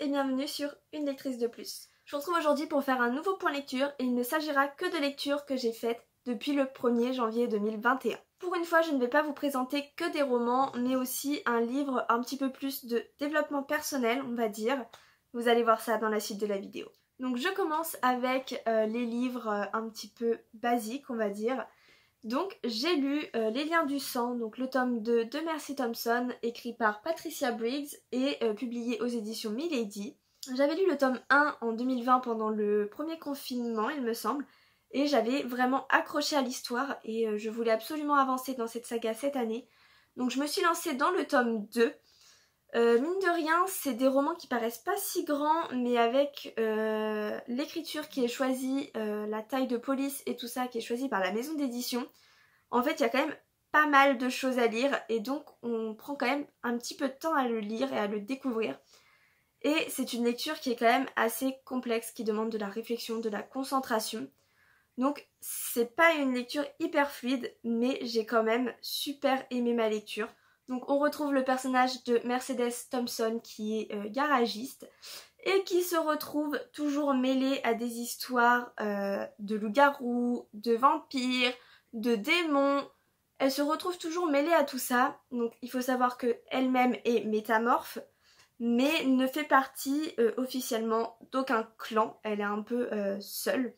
et bienvenue sur Une lectrice de plus. Je vous retrouve aujourd'hui pour faire un nouveau point lecture et il ne s'agira que de lectures que j'ai faites depuis le 1er janvier 2021. Pour une fois, je ne vais pas vous présenter que des romans, mais aussi un livre un petit peu plus de développement personnel, on va dire. Vous allez voir ça dans la suite de la vidéo. Donc je commence avec les livres un petit peu basiques, on va dire. Donc j'ai lu Les liens du sang, donc le tome 2 de Mercy Thompson, écrit par Patricia Briggs et publié aux éditions Milady. J'avais lu le tome 1 en 2020 pendant le premier confinement, il me semble, et j'avais vraiment accroché à l'histoire et je voulais absolument avancer dans cette saga cette année. Donc je me suis lancée dans le tome 2. Mine de rien, c'est des romans qui paraissent pas si grands, mais avec l'écriture qui est choisie, la taille de police et tout ça qui est choisie par la maison d'édition, en fait il y a quand même pas mal de choses à lire et donc on prend quand même un petit peu de temps à le lire et à le découvrir. Et c'est une lecture qui est quand même assez complexe, qui demande de la réflexion, de la concentration. Donc c'est pas une lecture hyper fluide, mais j'ai quand même super aimé ma lecture. Donc on retrouve le personnage de Mercedes Thompson qui est garagiste et qui se retrouve toujours mêlée à des histoires de loups-garous, de vampires, de démons. Elle se retrouve toujours mêlée à tout ça. Donc il faut savoir qu'elle-même est métamorphe, mais ne fait partie officiellement d'aucun clan. Elle est un peu seule.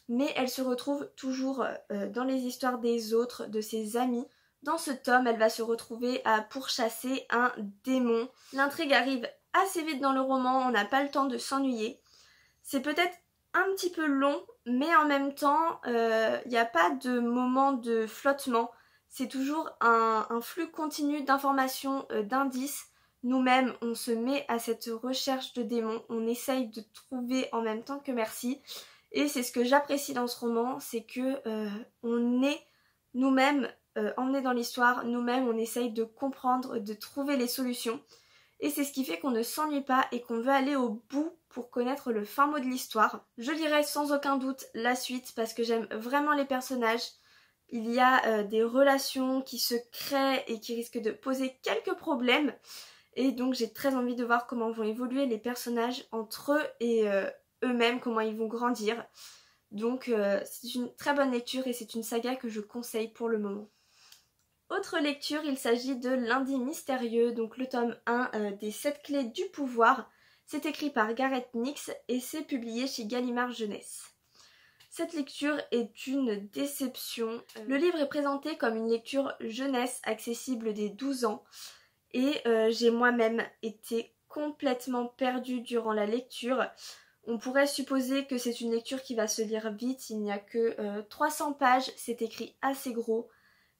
Mais elle se retrouve toujours dans les histoires des autres, de ses amis. Dans ce tome, elle va se retrouver à pourchasser un démon. L'intrigue arrive assez vite dans le roman, on n'a pas le temps de s'ennuyer. C'est peut-être un petit peu long, mais en même temps, il n'y a pas de moment de flottement. C'est toujours un flux continu d'informations, d'indices. Nous-mêmes, on se met à cette recherche de démons, on essaye de trouver en même temps que Mercy. Et c'est ce que j'apprécie dans ce roman, c'est que on est nous-mêmes emmenés dans l'histoire, nous-mêmes on essaye de comprendre, de trouver les solutions. Et c'est ce qui fait qu'on ne s'ennuie pas et qu'on veut aller au bout pour connaître le fin mot de l'histoire. Je lirai sans aucun doute la suite parce que j'aime vraiment les personnages. Il y a des relations qui se créent et qui risquent de poser quelques problèmes. Et donc j'ai très envie de voir comment vont évoluer les personnages entre eux et eux-mêmes, comment ils vont grandir. Donc c'est une très bonne lecture et c'est une saga que je conseille pour le moment. Autre lecture, il s'agit de Lundi mystérieux, donc le tome 1 des 7 clés du pouvoir. C'est écrit par Gareth Nix et c'est publié chez Gallimard Jeunesse. Cette lecture est une déception. Le livre est présenté comme une lecture jeunesse accessible dès 12 ans et j'ai moi-même été complètement perdue durant la lecture. On pourrait supposer que c'est une lecture qui va se lire vite, il n'y a que 300 pages, c'est écrit assez gros,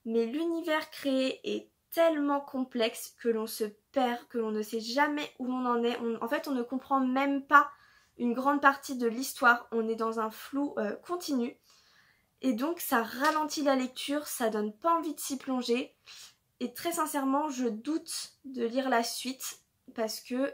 mais l'univers créé est tellement complexe que l'on se perd, que l'on ne sait jamais où l'on en est. En fait, on ne comprend même pas une grande partie de l'histoire, on est dans un flou continu. Et donc ça ralentit la lecture, ça donne pas envie de s'y plonger. Et très sincèrement, je doute de lire la suite parce que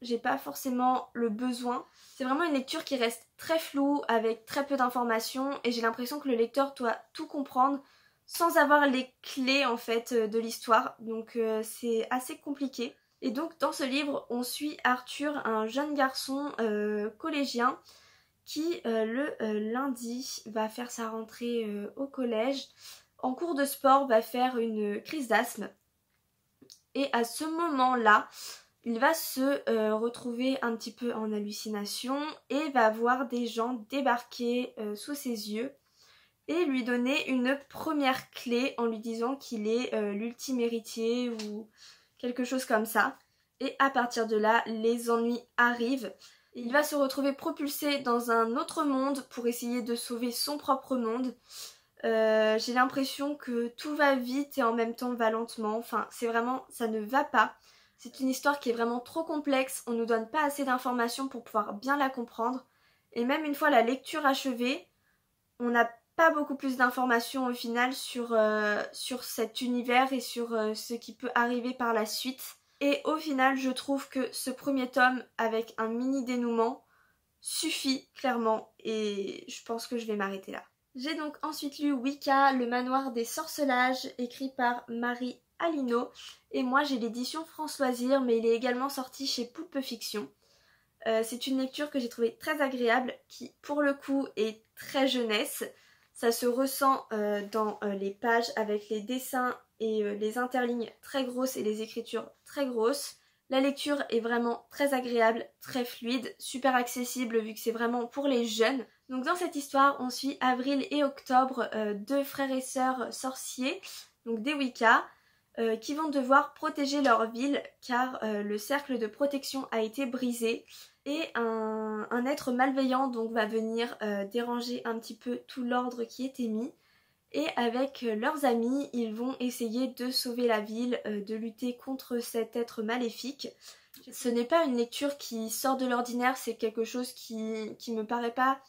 j'ai pas forcément le besoin. C'est vraiment une lecture qui reste très floue, avec très peu d'informations, et j'ai l'impression que le lecteur doit tout comprendre sans avoir les clés en fait de l'histoire. Donc c'est assez compliqué. Et donc dans ce livre, on suit Arthur, un jeune garçon collégien qui le lundi va faire sa rentrée au collège. En cours de sport, va faire une crise d'asthme. Et à ce moment-là, il va se retrouver un petit peu en hallucination et va voir des gens débarquer sous ses yeux et lui donner une première clé en lui disant qu'il est l'ultime héritier ou quelque chose comme ça. Et à partir de là, les ennuis arrivent. Il va se retrouver propulsé dans un autre monde pour essayer de sauver son propre monde. J'ai l'impression que tout va vite et en même temps va lentement. Enfin, c'est vraiment, ça ne va pas. C'est une histoire qui est vraiment trop complexe, on ne nous donne pas assez d'informations pour pouvoir bien la comprendre. Et même une fois la lecture achevée, on n'a pas beaucoup plus d'informations au final sur cet univers et sur ce qui peut arriver par la suite. Et au final, je trouve que ce premier tome, avec un mini dénouement, suffit clairement et je pense que je vais m'arrêter là. J'ai donc ensuite lu Wicca, le manoir des sorcelages, écrit par Marie Alino. Et moi j'ai l'édition France Loisirs, mais il est également sorti chez Poulpe Fiction. C'est une lecture que j'ai trouvée très agréable, qui pour le coup est très jeunesse. Ça se ressent dans les pages avec les dessins et les interlignes très grosses et les écritures très grosses. La lecture est vraiment très agréable, très fluide, super accessible vu que c'est vraiment pour les jeunes. Donc dans cette histoire, on suit Avril et Octobre, deux frères et sœurs sorciers, donc des Wicca, qui vont devoir protéger leur ville car le cercle de protection a été brisé et un être malveillant donc va venir déranger un petit peu tout l'ordre qui était mis. Et avec leurs amis, ils vont essayer de sauver la ville, de lutter contre cet être maléfique. Ce n'est pas une lecture qui sort de l'ordinaire, c'est quelque chose qui me paraît pas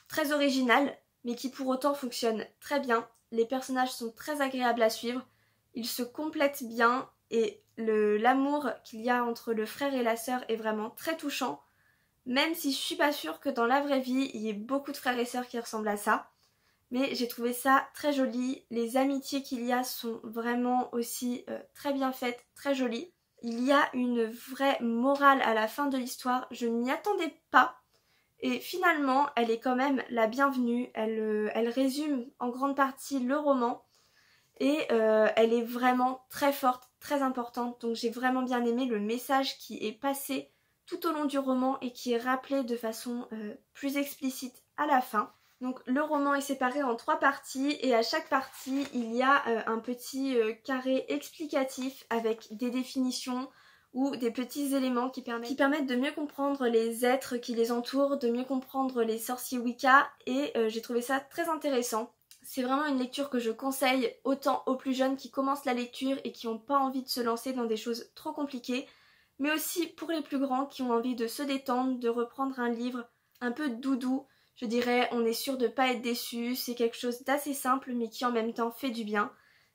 très original, mais qui pour autant fonctionne très bien. Les personnages sont très agréables à suivre, ils se complètent bien et l'amour qu'il y a entre le frère et la sœur est vraiment très touchant, même si je suis pas sûre que dans la vraie vie, il y ait beaucoup de frères et sœurs qui ressemblent à ça. Mais j'ai trouvé ça très joli, les amitiés qu'il y a sont vraiment aussi très bien faites, très jolies. Il y a une vraie morale à la fin de l'histoire, je ne m'y attendais pas. Et finalement, elle est quand même la bienvenue, elle résume en grande partie le roman. Et elle est vraiment très forte, très importante. Donc j'ai vraiment bien aimé le message qui est passé tout au long du roman et qui est rappelé de façon plus explicite à la fin. Donc le roman est séparé en 3 parties et à chaque partie il y a un petit carré explicatif avec des définitions ou des petits éléments qui permettent de mieux comprendre les êtres qui les entourent, de mieux comprendre les sorciers Wicca et j'ai trouvé ça très intéressant. C'est vraiment une lecture que je conseille autant aux plus jeunes qui commencent la lecture et qui n'ont pas envie de se lancer dans des choses trop compliquées, mais aussi pour les plus grands qui ont envie de se détendre, de reprendre un livre un peu doudou. Je dirais, on est sûr de ne pas être déçu, c'est quelque chose d'assez simple mais qui en même temps fait du bien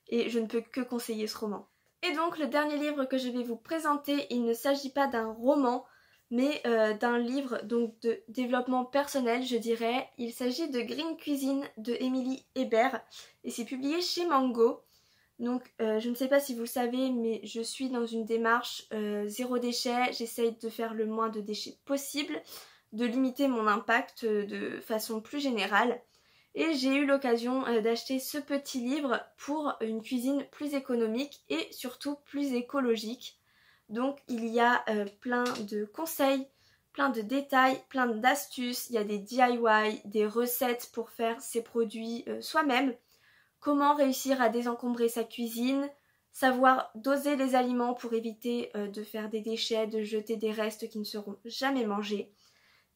et je ne peux que conseiller ce roman. Et donc le dernier livre que je vais vous présenter, il ne s'agit pas d'un roman mais d'un livre donc de développement personnel je dirais. Il s'agit de Green Cuisine de Emily Hébert et c'est publié chez Mango. Donc je ne sais pas si vous le savez mais je suis dans une démarche zéro déchet, j'essaye de faire le moins de déchets possible, de limiter mon impact de façon plus générale. Et j'ai eu l'occasion d'acheter ce petit livre pour une cuisine plus économique et surtout plus écologique. Donc il y a plein de conseils, plein de détails, plein d'astuces, il y a des DIY, des recettes pour faire ses produits soi-même, comment réussir à désencombrer sa cuisine, savoir doser les aliments pour éviter de faire des déchets, de jeter des restes qui ne seront jamais mangés.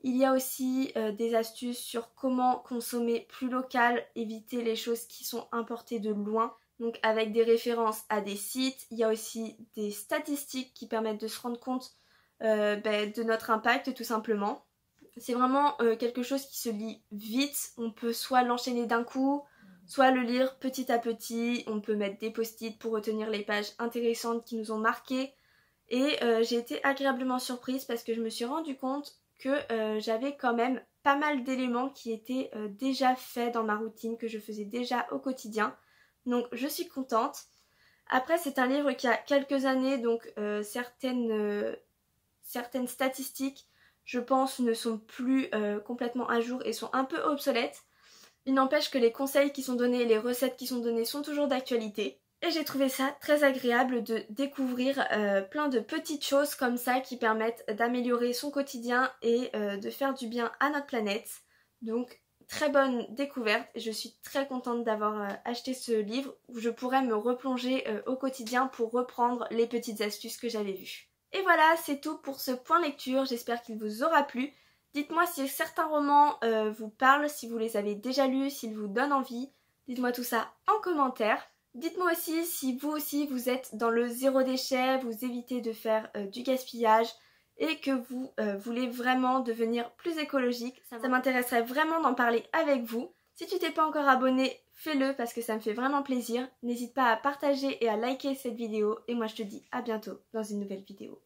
Il y a aussi des astuces sur comment consommer plus local, éviter les choses qui sont importées de loin. Donc avec des références à des sites, il y a aussi des statistiques qui permettent de se rendre compte de notre impact tout simplement. C'est vraiment quelque chose qui se lit vite, on peut soit l'enchaîner d'un coup, soit le lire petit à petit, on peut mettre des post-it pour retenir les pages intéressantes qui nous ont marquées. Et j'ai été agréablement surprise parce que je me suis rendu compte que j'avais quand même pas mal d'éléments qui étaient déjà faits dans ma routine, que je faisais déjà au quotidien. Donc je suis contente. Après c'est un livre qui a quelques années, donc certaines statistiques je pense ne sont plus complètement à jour et sont un peu obsolètes. Il n'empêche que les conseils qui sont donnés et les recettes qui sont données sont toujours d'actualité. Et j'ai trouvé ça très agréable de découvrir plein de petites choses comme ça qui permettent d'améliorer son quotidien et de faire du bien à notre planète. Donc très bonne découverte, je suis très contente d'avoir acheté ce livre où je pourrais me replonger au quotidien pour reprendre les petites astuces que j'avais vues. Et voilà, c'est tout pour ce point lecture, j'espère qu'il vous aura plu. Dites-moi si certains romans vous parlent, si vous les avez déjà lus, s'ils vous donnent envie. Dites-moi tout ça en commentaire. Dites-moi aussi si vous aussi vous êtes dans le zéro déchet, vous évitez de faire du gaspillage et que vous voulez vraiment devenir plus écologique. Ça m'intéresserait vraiment d'en parler avec vous. Si tu t'es pas encore abonné, fais-le parce que ça me fait vraiment plaisir. N'hésite pas à partager et à liker cette vidéo et moi je te dis à bientôt dans une nouvelle vidéo.